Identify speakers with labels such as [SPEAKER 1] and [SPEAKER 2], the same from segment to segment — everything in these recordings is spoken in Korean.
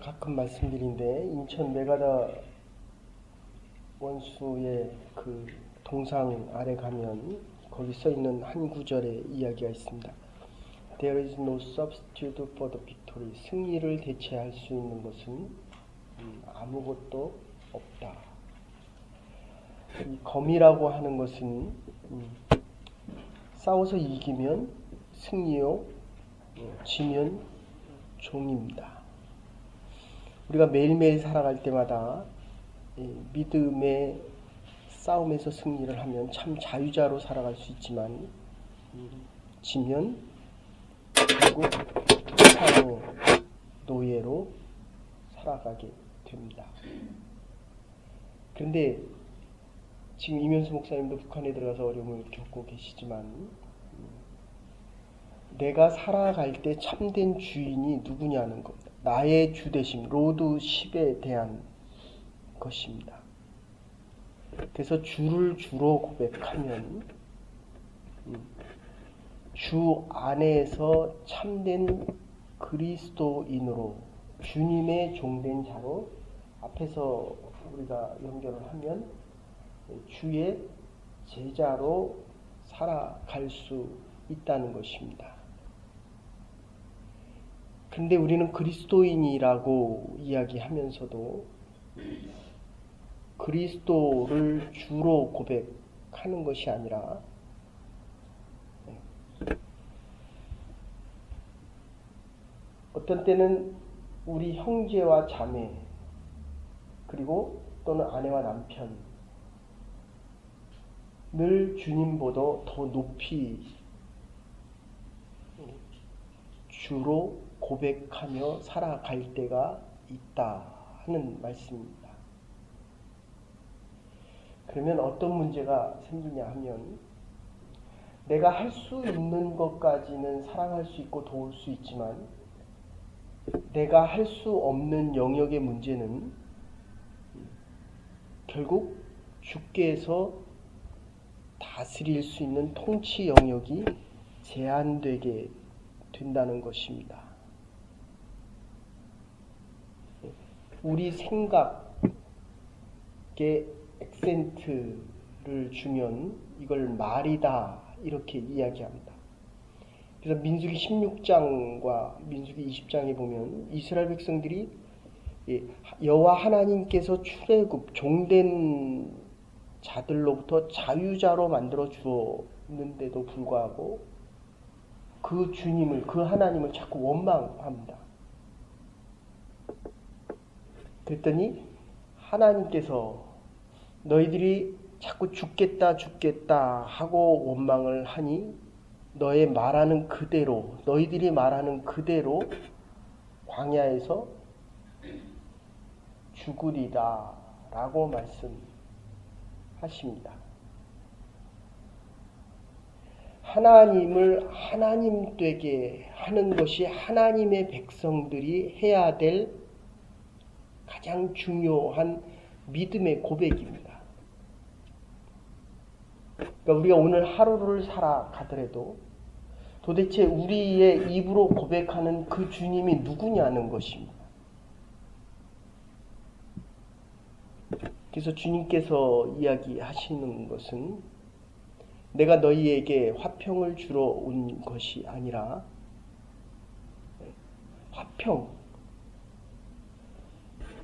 [SPEAKER 1] 가끔 말씀드린데 인천 메가다 원수의 그 동상 아래 가면 거기 써 있는 한 구절의 이야기가 있습니다. There is no substitute for the victory. 승리를 대체할 수 있는 것은 아무것도 없다. 이 검이라고 하는 것은 싸워서 이기면 승리요, 지면 종입니다. 우리가 매일매일 살아갈 때마다 믿음의 싸움에서 승리를 하면 참 자유자로 살아갈 수 있지만 지면 결국 세상의 노예로 살아가게 됩니다. 그런데 지금 이면수 목사님도 북한에 들어가서 어려움을 겪고 계시지만 내가 살아갈 때 참된 주인이 누구냐는 겁니다. 나의 주되심, 로드십에 대한 것입니다. 그래서 주를 주로 고백하면 주 안에서 참된 그리스도인으로 주님의 종된 자로 앞에서 우리가 연결을 하면 주의 제자로 살아갈 수 있다는 것입니다. 근데 우리는 그리스도인이라고 이야기하면서도 그리스도를 주로 고백하는 것이 아니라 어떤 때는 우리 형제와 자매 그리고 또는 아내와 남편 늘 주님보다 더 높이 주로 고백하며 살아갈 때가 있다 하는 말씀입니다. 그러면 어떤 문제가 생기냐 하면 내가 할 수 있는 것까지는 사랑할 수 있고 도울 수 있지만 내가 할 수 없는 영역의 문제는 결국 주께서 다스릴 수 있는 통치 영역이 제한되게 된다는 것입니다. 우리 생각에 액센트를 주면 이걸 말이다 이렇게 이야기합니다. 그래서 민수기 16장과 민수기 20장에 보면 이스라엘 백성들이 여호와 하나님께서 출애굽 종된 자들로부터 자유자로 만들어 주었는데도 불구하고 그 주님을, 그 하나님을 자꾸 원망합니다. 그랬더니 하나님께서 너희들이 자꾸 죽겠다 하고 원망을 하니 너희들이 말하는 그대로 광야에서 죽으리라 라고 말씀하십니다. 하나님을 하나님 되게 하는 것이 하나님의 백성들이 해야 될 가장 중요한 믿음의 고백입니다. 그러니까 우리가 오늘 하루를 살아가더라도 도대체 우리의 입으로 고백하는 그 주님이 누구냐는 것입니다. 그래서 주님께서 이야기하시는 것은 내가 너희에게 화평을 주러 온 것이 아니라 화평.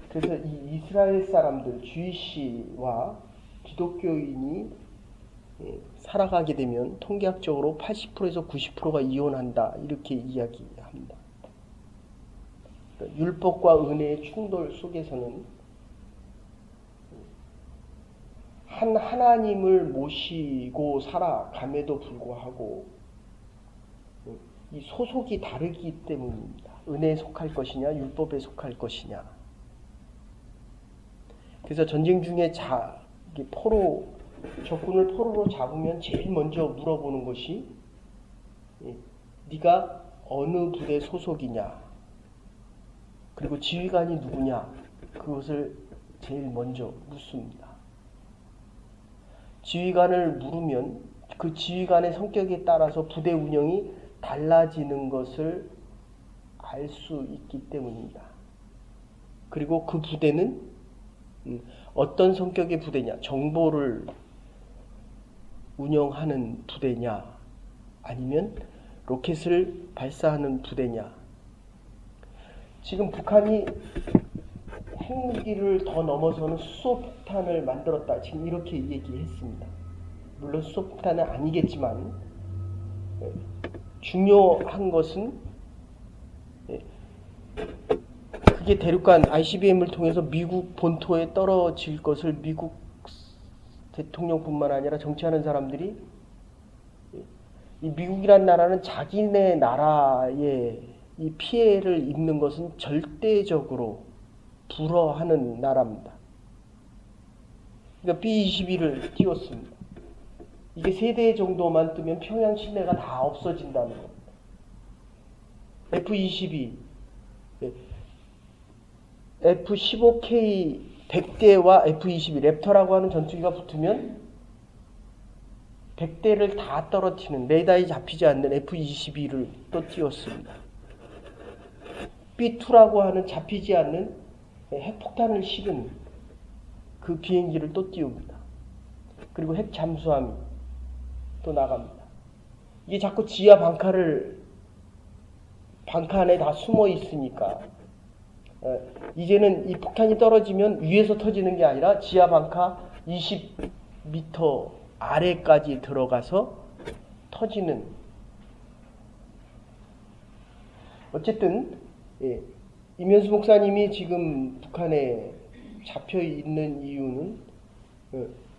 [SPEAKER 1] 그래서 이 이스라엘 사람들, 주이시와 기독교인이 살아가게 되면 통계학적으로 80%에서 90%가 이혼한다 이렇게 이야기합니다. 율법과 은혜의 충돌 속에서는 한 하나님을 모시고 살아감에도 불구하고 이 소속이 다르기 때문입니다. 은혜에 속할 것이냐 율법에 속할 것이냐. 그래서 전쟁 중에 적군을 포로로 잡으면 제일 먼저 물어보는 것이 네가 어느 부대 소속이냐 그리고 지휘관이 누구냐 그것을 제일 먼저 묻습니다. 지휘관을 물으면 그 지휘관의 성격에 따라서 부대 운영이 달라지는 것을 알 수 있기 때문입니다. 그리고 그 부대는 어떤 성격의 부대냐? 정보를 운영하는 부대냐? 아니면 로켓을 발사하는 부대냐? 지금 북한이 핵무기를 더 넘어서는 수소폭탄을 만들었다. 지금 이렇게 얘기했습니다. 물론 수소폭탄은 아니겠지만 중요한 것은 그게 대륙간 ICBM을 통해서 미국 본토에 떨어질 것을 미국 대통령뿐만 아니라 정치하는 사람들이 이 미국이란 나라는 자기네 나라에 이 피해를 입는 것은 절대적으로 불허하는 나라입니다. 그러니까 B-22를 띄웠습니다. 이게 3대 정도만 뜨면 평양 시내가 다 없어진다는 겁니다. F-22, F-15K 100대와 F-22 랩터라고 하는 전투기가 붙으면 100대를 다 떨어뜨리는, 레이더에 잡히지 않는 F-22를 또 띄웠습니다. B-2라고 하는 잡히지 않는 핵폭탄을 실은 그 비행기를 또 띄웁니다. 그리고 핵 잠수함이 또 나갑니다. 이게 자꾸 지하 방카 안에 다 숨어 있으니까 이제는 이 폭탄이 떨어지면 위에서 터지는 게 아니라 지하 방카 20m 아래까지 들어가서 터지는. 어쨌든 임현수 목사님이 지금 북한에 잡혀 있는 이유는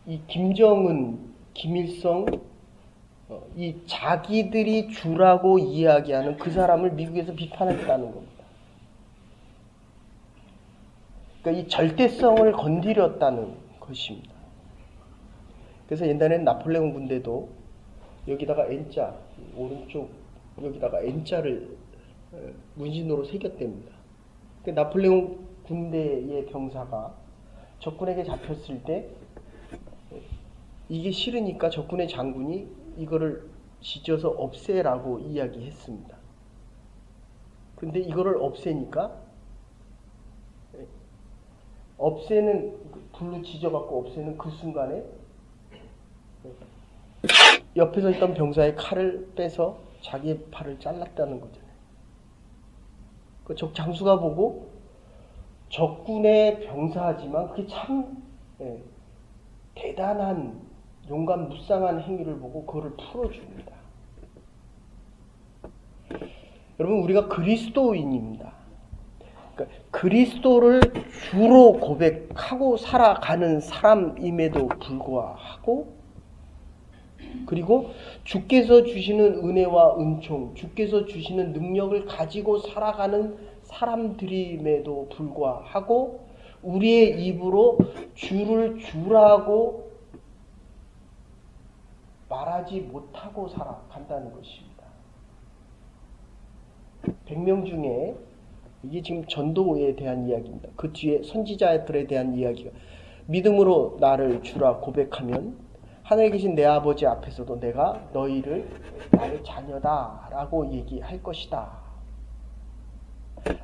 [SPEAKER 1] 이 김정은, 김일성, 이 자기들이 주라고 이야기하는 그 사람을 미국에서 비판했다는 겁니다. 그러니까 이 절대성을 건드렸다는 것입니다. 그래서 옛날에는 나폴레옹 군대도 여기다가 N자, 오른쪽 여기다가 N자를 문신으로 새겼답니다. 그러니까 나폴레옹 군대의 병사가 적군에게 잡혔을 때 이게 싫으니까 적군의 장군이 이거를 지져서 없애라고 이야기했습니다. 근데 이거를 없애니까 없애는, 불로 지져갖고 없애는 그 순간에 옆에서 있던 병사의 칼을 빼서 자기의 팔을 잘랐다는 거잖아요. 그 적 장수가 보고 적군의 병사지만 그게 참 대단한 용감 무쌍한 행위를 보고 그거를 풀어줍니다. 여러분, 우리가 그리스도인입니다. 그러니까 그리스도를 주로 고백하고 살아가는 사람임에도 불구하고, 그리고 주께서 주시는 은혜와 은총, 주께서 주시는 능력을 가지고 살아가는 사람들임에도 불구하고 우리의 입으로 주를 주라고 말하지 못하고 살아간다는 것입니다. 100명 중에, 이게 지금 전도에 대한 이야기입니다. 그 뒤에 선지자들에 대한 이야기가, 믿음으로 나를 주라 고백하면 하늘에 계신 내 아버지 앞에서도 내가 너희를 나의 자녀다 라고 얘기할 것이다.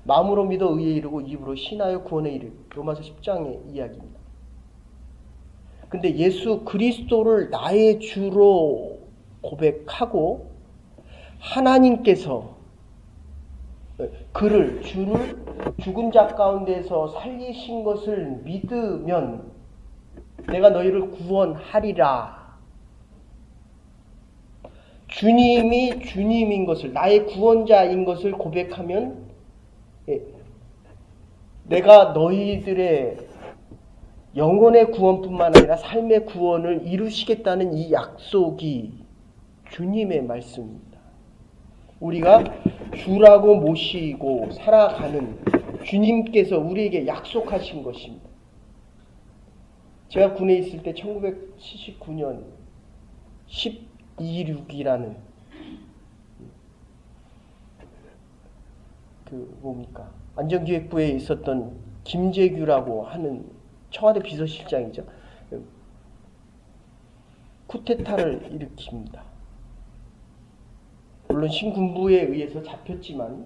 [SPEAKER 1] 마음으로 믿어 의에 이르고 입으로 신하여 구원에 이르고, 로마서 10장의 이야기입니다. 근데 예수 그리스도를 나의 주로 고백하고 하나님께서 주를 죽은 자 가운데서 살리신 것을 믿으면 내가 너희를 구원하리라. 주님이 주님인 것을, 나의 구원자인 것을 고백하면 내가 너희들의 영혼의 구원뿐만 아니라 삶의 구원을 이루시겠다는 이 약속이 주님의 말씀입니다. 우리가 주라고 모시고 살아가는 주님께서 우리에게 약속하신 것입니다. 제가 군에 있을 때 1979년 12.6이라는 안전기획부에 있었던 김재규라고 하는 청와대 비서실장이죠. 쿠데타를 일으킵니다. 물론 신군부에 의해서 잡혔지만,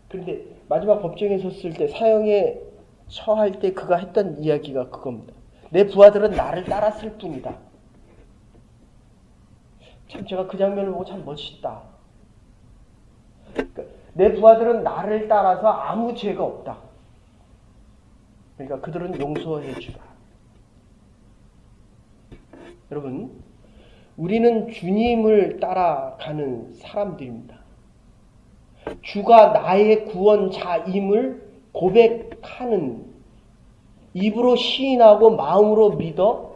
[SPEAKER 1] 그런데 마지막 법정에 섰을 때 사형에 처할 때 그가 했던 이야기가 그겁니다. 내 부하들은 나를 따랐을 뿐이다. 참 제가 그 장면을 보고 참 멋있다. 그러니까 내 부하들은 나를 따라서 아무 죄가 없다. 그러니까 그들은 용서해 주라. 여러분, 우리는 주님을 따라가는 사람들입니다. 주가 나의 구원자임을 고백하는, 입으로 시인하고 마음으로 믿어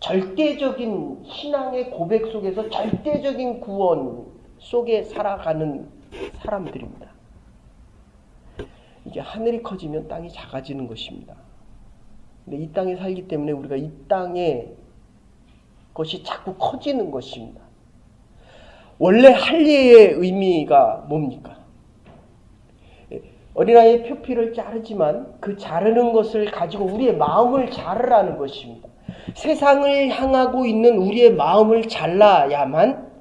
[SPEAKER 1] 절대적인 신앙의 고백 속에서 절대적인 구원 속에 살아가는 사람들입니다. 이게 하늘이 커지면 땅이 작아지는 것입니다. 근데 이 땅에 살기 때문에 우리가 이 땅의 것이 자꾸 커지는 것입니다. 원래 할례의 의미가 뭡니까? 어린아이의 표피를 자르지만 그 자르는 것을 가지고 우리의 마음을 자르라는 것입니다. 세상을 향하고 있는 우리의 마음을 잘라야만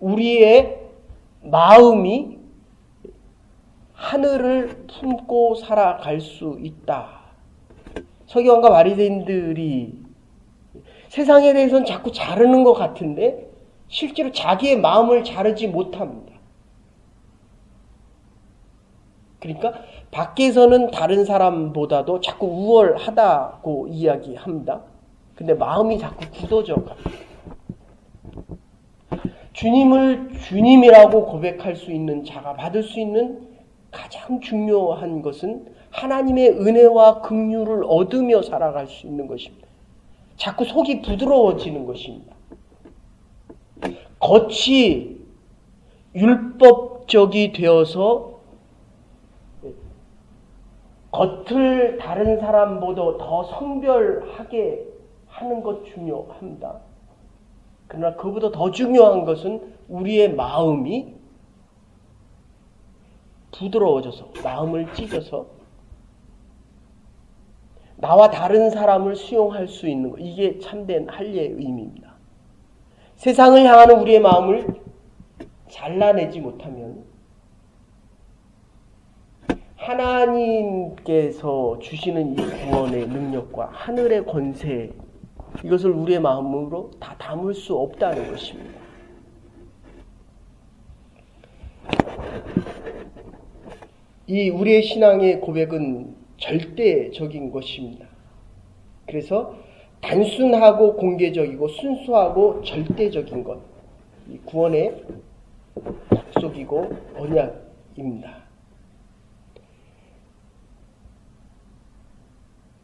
[SPEAKER 1] 우리의 마음이 하늘을 품고 살아갈 수 있다. 서기관과 바리새인들이 세상에 대해서는 자꾸 자르는 것 같은데 실제로 자기의 마음을 자르지 못합니다. 그러니까 밖에서는 다른 사람보다도 자꾸 우월하다고 이야기합니다. 근데 마음이 자꾸 굳어져 갑니다. 주님을 주님이라고 고백할 수 있는 자가 받을 수 있는 가장 중요한 것은 하나님의 은혜와 긍휼을 얻으며 살아갈 수 있는 것입니다. 자꾸 속이 부드러워지는 것입니다. 겉이 율법적이 되어서 겉을 다른 사람보다 더 성별하게 하는 것 중요합니다. 그러나 그보다 더 중요한 것은 우리의 마음이 부드러워져서, 마음을 찢어서 나와 다른 사람을 수용할 수 있는 것. 이게 참된 할례의 의미입니다. 세상을 향하는 우리의 마음을 잘라내지 못하면 하나님께서 주시는 이 구원의 능력과 하늘의 권세, 이것을 우리의 마음으로 다 담을 수 없다는 것입니다. 이 우리의 신앙의 고백은 절대적인 것입니다. 그래서 단순하고 공개적이고 순수하고 절대적인 것, 이 구원의 약속이고 언약입니다.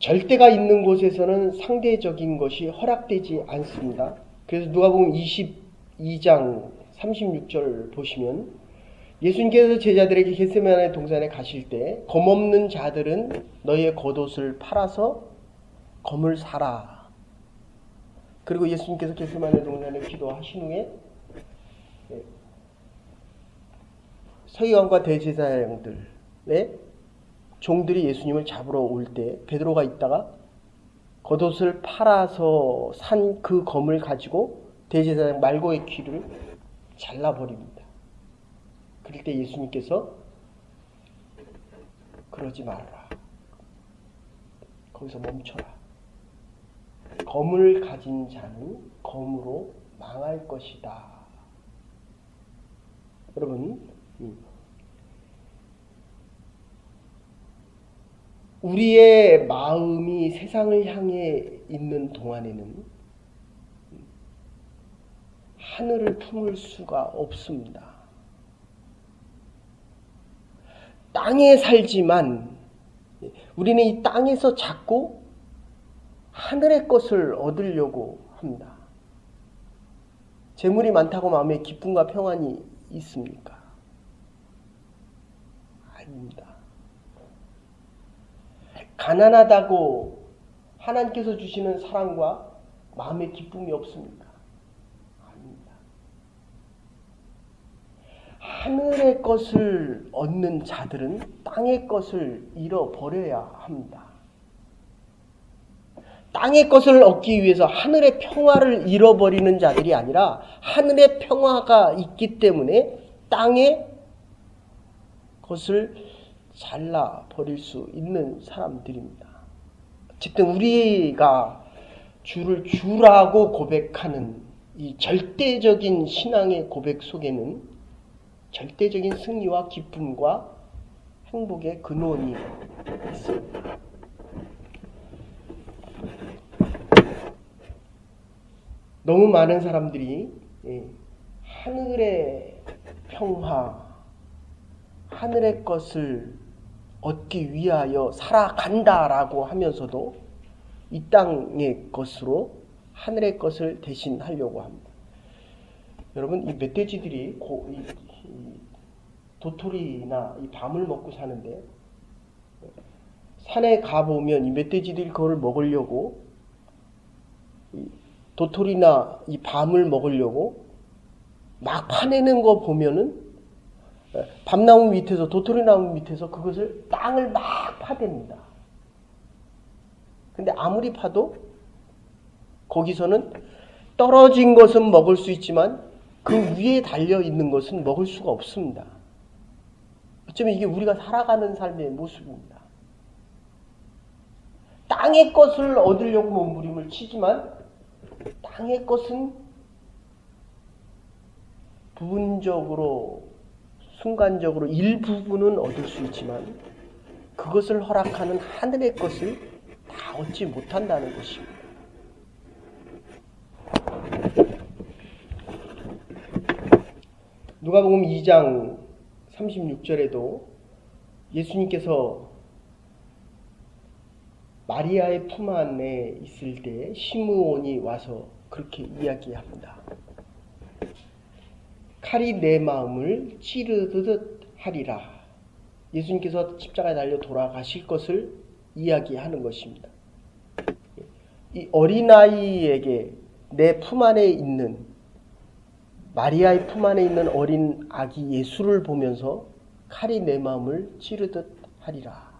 [SPEAKER 1] 절대가 있는 곳에서는 상대적인 것이 허락되지 않습니다. 그래서 누가복음 22장 36절 보시면 예수님께서 제자들에게 겟세마네 동산에 가실 때 검없는 자들은 너희의 겉옷을 팔아서 검을 사라. 그리고 예수님께서 겟세마네 동산에 기도하신 후에 서기관과 대제사장들의 종들이 예수님을 잡으러 올 때 베드로가 있다가 겉옷을 팔아서 산 그 검을 가지고 대제사장 말고의 귀를 잘라버립니다. 그럴 때 예수님께서 그러지 말아라. 거기서 멈춰라. 검을 가진 자는 검으로 망할 것이다. 여러분, 우리의 마음이 세상을 향해 있는 동안에는 하늘을 품을 수가 없습니다. 땅에 살지만 우리는 이 땅에서 자꾸 하늘의 것을 얻으려고 합니다. 재물이 많다고 마음에 기쁨과 평안이 있습니까? 아닙니다. 가난하다고 하나님께서 주시는 사랑과 마음의 기쁨이 없습니까? 아닙니다. 하늘의 것을 얻는 자들은 땅의 것을 잃어버려야 합니다. 땅의 것을 얻기 위해서 하늘의 평화를 잃어버리는 자들이 아니라 하늘의 평화가 있기 때문에 땅의 것을 잘라 버릴 수 있는 사람들입니다. 어쨌든 우리가 주를 주라고 고백하는 이 절대적인 신앙의 고백 속에는 절대적인 승리와 기쁨과 행복의 근원이 있습니다. 너무 많은 사람들이 하늘의 평화, 하늘의 것을 얻기 위하여 살아간다라고 하면서도 이 땅의 것으로 하늘의 것을 대신하려고 합니다. 여러분, 이 멧돼지들이 이 도토리나 이 밤을 먹고 사는데, 산에 가보면 이 멧돼지들이 그걸 먹으려고 도토리나 이 밤을 먹으려고 막 파내는 거 보면은 밤나무 밑에서, 도토리나무 밑에서 그것을 땅을 막 파댑니다. 근데 아무리 파도 거기서는 떨어진 것은 먹을 수 있지만 그 위에 달려 있는 것은 먹을 수가 없습니다. 어쩌면 이게 우리가 살아가는 삶의 모습입니다. 땅의 것을 얻으려고 몸부림을 치지만 땅의 것은 부분적으로, 순간적으로 일부분은 얻을 수 있지만 그것을 허락하는 하늘의 것을 다 얻지 못한다는 것입니다. 누가복음 2장 36절에도 예수님께서 마리아의 품 안에 있을 때 시므온이 와서 그렇게 이야기합니다. 칼이 내 마음을 찌르듯 하리라. 예수님께서 십자가에 달려 돌아가실 것을 이야기하는 것입니다. 이 어린아이에게 내 품 안에 있는, 마리아의 품 안에 있는 어린 아기 예수를 보면서 칼이 내 마음을 찌르듯 하리라.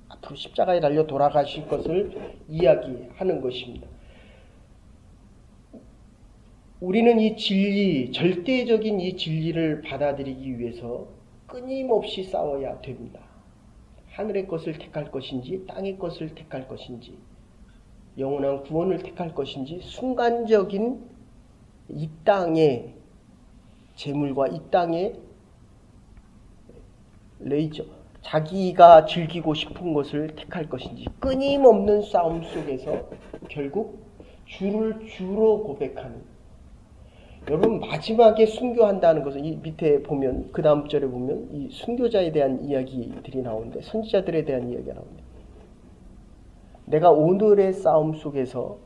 [SPEAKER 1] 앞으로 십자가에 달려 돌아가실 것을 이야기하는 것입니다. 우리는 이 진리, 절대적인 이 진리를 받아들이기 위해서 끊임없이 싸워야 됩니다. 하늘의 것을 택할 것인지, 땅의 것을 택할 것인지, 영원한 구원을 택할 것인지, 순간적인 이 땅의 재물과 이 땅의 레이저, 자기가 즐기고 싶은 것을 택할 것인지, 끊임없는 싸움 속에서 결국 주를 주로 고백하는, 여러분 마지막에 순교한다는 것은 이 밑에 보면, 그 다음 절에 보면 이 순교자에 대한 이야기들이 나오는데, 선지자들에 대한 이야기가 나오는데, 내가 오늘의 싸움 속에서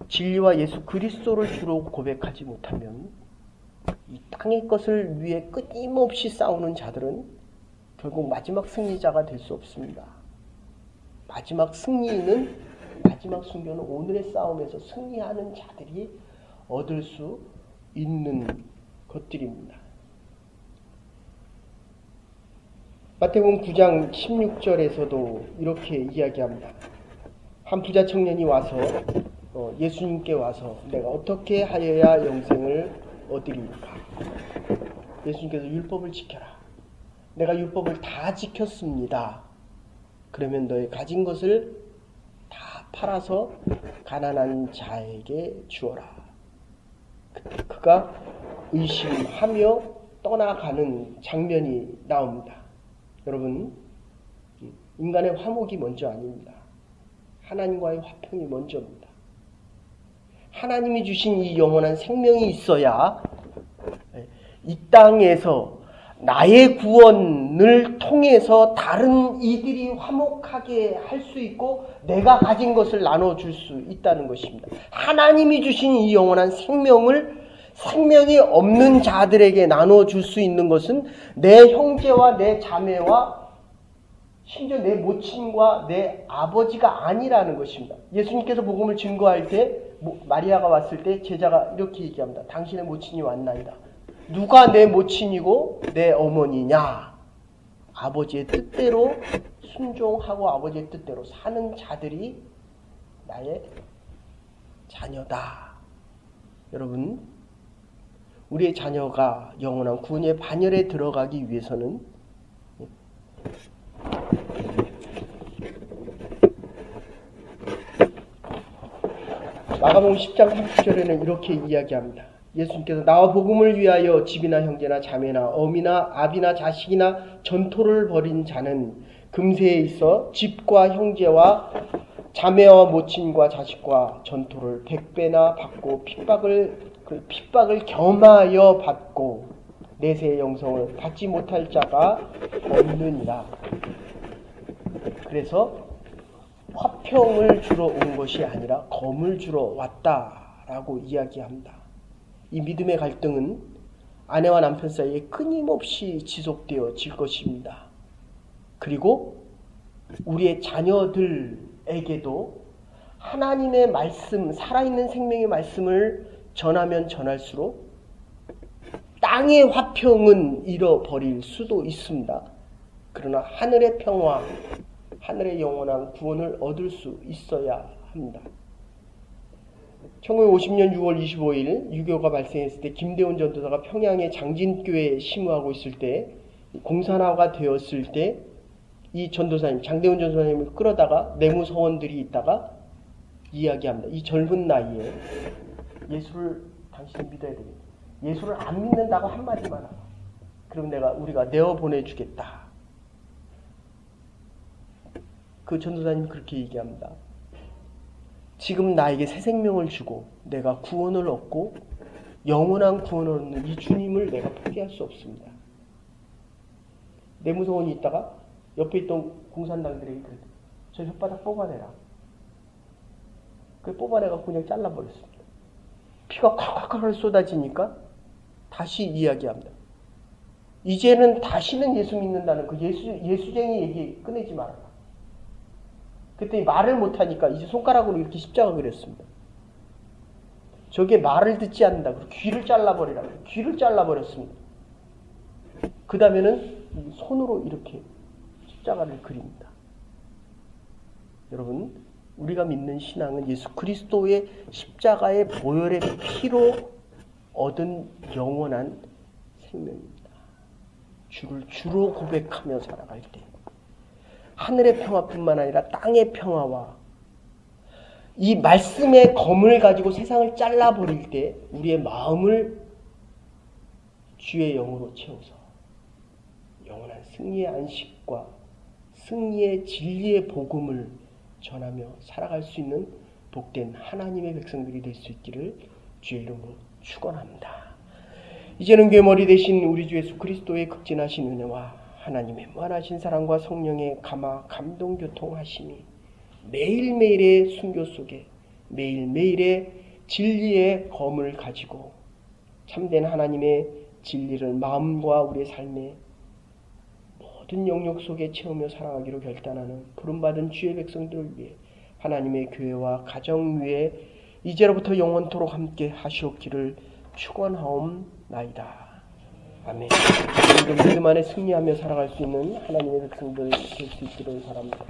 [SPEAKER 1] 진리와 예수 그리스도를 주로 고백하지 못하면 이 땅의 것을 위해 끊임없이 싸우는 자들은 결국 마지막 승리자가 될 수 없습니다. 마지막 승리는, 마지막 순교는 오늘의 싸움에서 승리하는 자들이 얻을 수 있는 것들입니다. 마태복음 9장 16절에서도 이렇게 이야기합니다. 한 부자 청년이 와서 예수님께 와서 내가 어떻게 하여야 영생을 얻으리까? 예수님께서 율법을 지켜라. 내가 율법을 다 지켰습니다. 그러면 너의 가진 것을 다 팔아서 가난한 자에게 주어라. 그가 의심하며 떠나가는 장면이 나옵니다. 여러분, 인간의 화목이 먼저 아닙니다. 하나님과의 화평이 먼저입니다. 하나님이 주신 이 영원한 생명이 있어야 이 땅에서 나의 구원을 통해서 다른 이들이 화목하게 할 수 있고 내가 가진 것을 나눠줄 수 있다는 것입니다. 하나님이 주신 이 영원한 생명을 생명이 없는 자들에게 나눠줄 수 있는 것은 내 형제와 내 자매와 심지어 내 모친과 내 아버지가 아니라는 것입니다. 예수님께서 복음을 증거할 때 마리아가 왔을 때 제자가 이렇게 얘기합니다. 당신의 모친이 왔나이다. 누가 내 모친이고 내 어머니냐? 아버지의 뜻대로 순종하고 아버지의 뜻대로 사는 자들이 나의 자녀다. 여러분, 우리의 자녀가 영원한 구원의 반열에 들어가기 위해서는 마가복음 10장 30절에는 이렇게 이야기합니다. 예수님께서 나와 복음을 위하여 집이나 형제나 자매나 어미나 아비나 자식이나 전토를 벌인 자는 금세에 있어 집과 형제와 자매와 모친과 자식과 전토를 100배나 받고 핍박을 겸하여 받고 내세의 영생을 받지 못할 자가 없느니라. 그래서 화평을 주러 온 것이 아니라 검을 주러 왔다라고 이야기합니다. 이 믿음의 갈등은 아내와 남편 사이에 끊임없이 지속되어질 것입니다. 그리고 우리의 자녀들에게도 하나님의 말씀, 살아있는 생명의 말씀을 전하면 전할수록 땅의 화평은 잃어버릴 수도 있습니다. 그러나 하늘의 평화, 하늘의 영원한 구원을 얻을 수 있어야 합니다. 1950년 6월 25일 6.25가 발생했을 때 김대훈 전도사가 평양의 장진교회에 심우하고 있을 때 공산화가 되었을 때 이 전도사님, 장대훈 전도사님을 끌어다가 내무서원들이 있다가 이야기합니다. 이 젊은 나이에 예수를 당신이 믿어야 되겠다. 예수를 안 믿는다고 한마디만 하고 그럼 우리가 내어 보내주겠다. 그 전도사님 그렇게 얘기합니다. 지금 나에게 새 생명을 주고 내가 구원을 얻고 영원한 구원을 얻는 이 주님을 내가 포기할 수 없습니다. 내무서원이 있다가 옆에 있던 공산당들에게 그랬대. 저 혓바닥 뽑아내라. 그 뽑아내갖고 그냥 잘라버렸습니다. 피가 콸콸콸 쏟아지니까 다시 이야기합니다. 이제는 다시는 예수 믿는다는 그 예수쟁이 얘기 꺼내지 말아라. 그랬더니 말을 못하니까 이제 손가락으로 이렇게 십자가 그렸습니다. 저게 말을 듣지 않는다. 귀를 잘라버리라. 귀를 잘라버렸습니다. 그 다음에는 손으로 이렇게 십자가를 그립니다. 여러분, 우리가 믿는 신앙은 예수 그리스도의 십자가의 보혈의 피로 얻은 영원한 생명입니다. 주를 주로 고백하며 살아갈 때 하늘의 평화뿐만 아니라 땅의 평화와 이 말씀의 검을 가지고 세상을 잘라버릴 때 우리의 마음을 주의 영으로 채워서 영원한 승리의 안식과 승리의 진리의 복음을 전하며 살아갈 수 있는 복된 하나님의 백성들이 될 수 있기를 주의 이름으로 축원합니다. 이제는 교회 머리 되신 우리 주 예수 그리스도의 극진하신 은혜와 하나님의 무한하신 사랑과 성령의 감동 교통하심이 매일매일의 순교 속에 매일매일의 진리의 검을 가지고 참된 하나님의 진리를 마음과 우리의 삶에 모든 영역 속에 채우며 살아가기로 결단하는 부름받은 주의 백성들을 위해 하나님의 교회와 가정 위에 이제로부터 영원토록 함께 하시옵기를 축원하옵나이다. 아멘. 오늘도 믿음 안에 승리하며 살아갈 수 있는 하나님의 백성들 될 수 있기를 바랍니다.